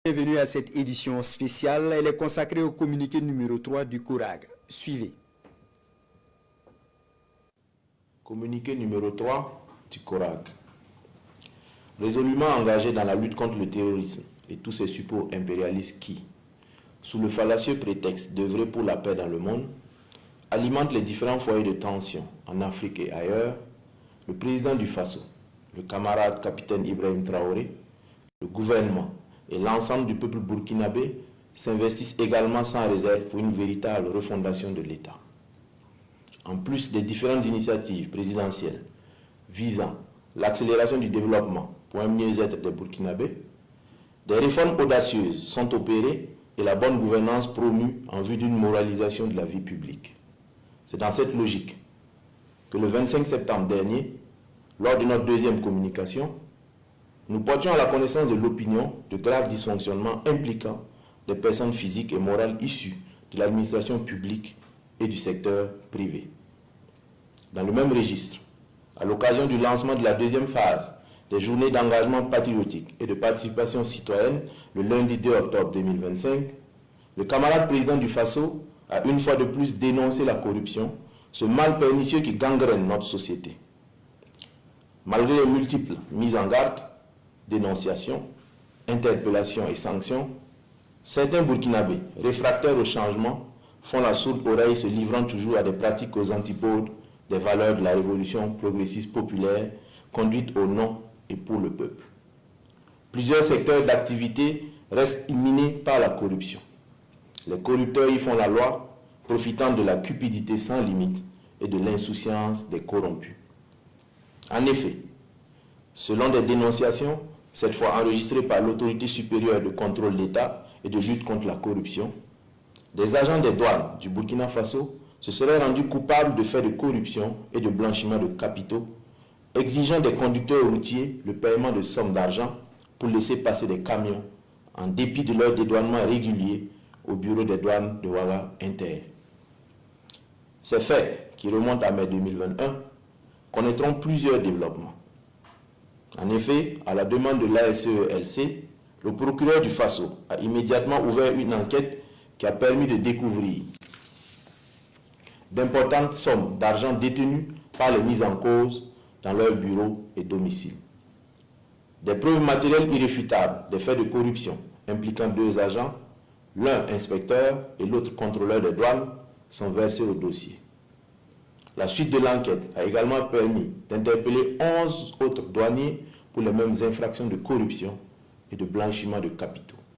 Bienvenue à cette édition spéciale. Elle est consacrée au communiqué numéro 3 du CORAG. Suivez. Communiqué numéro 3 du CORAG. Résolument engagé dans la lutte contre le terrorisme et tous ses supports impérialistes qui, sous le fallacieux prétexte d'œuvrer pour la paix dans le monde, alimentent les différents foyers de tension en Afrique et ailleurs, le président du Faso, le camarade capitaine Ibrahim Traoré, le gouvernement et l'ensemble du peuple burkinabé s'investissent également sans réserve pour une véritable refondation de l'État. En plus des différentes initiatives présidentielles visant l'accélération du développement pour un mieux-être des Burkinabés, des réformes audacieuses sont opérées et la bonne gouvernance promue en vue d'une moralisation de la vie publique. C'est dans cette logique que le 25 septembre dernier, lors de notre deuxième communication, nous portions à la connaissance de l'opinion de graves dysfonctionnements impliquant des personnes physiques et morales issues de l'administration publique et du secteur privé. Dans le même registre, à l'occasion du lancement de la deuxième phase des journées d'engagement patriotique et de participation citoyenne le lundi 2 octobre 2025, le camarade président du Faso a une fois de plus dénoncé la corruption, ce mal pernicieux qui gangrène notre société. Malgré les multiples mises en garde, dénonciations, interpellations et sanctions, certains Burkinabés, réfractaires au changement, font la sourde oreille se livrant toujours à des pratiques aux antipodes des valeurs de la révolution progressiste populaire conduite au nom et pour le peuple. Plusieurs secteurs d'activité restent minés par la corruption. Les corrupteurs y font la loi, profitant de la cupidité sans limite et de l'insouciance des corrompus. En effet, selon des dénonciations, cette fois enregistrées par l'autorité supérieure de contrôle d'État et de lutte contre la corruption, des agents des douanes du Burkina Faso se seraient rendus coupables de faits de corruption et de blanchiment de capitaux, exigeant des conducteurs routiers le paiement de sommes d'argent pour laisser passer des camions en dépit de leur dédouanement régulier au bureau des douanes de Ouaga Inter. Ces faits, qui remontent à mai 2021, connaîtront plusieurs développements. En effet, à la demande de l'ASELC, le procureur du Faso a immédiatement ouvert une enquête qui a permis de découvrir d'importantes sommes d'argent détenues par les mises en cause dans leurs bureaux et domiciles. Des preuves matérielles irréfutables des faits de corruption impliquant deux agents, l'un inspecteur et l'autre contrôleur des douanes, sont versées au dossier. La suite de l'enquête a également permis d'interpeller 11 autres douaniers pour les mêmes infractions de corruption et de blanchiment de capitaux.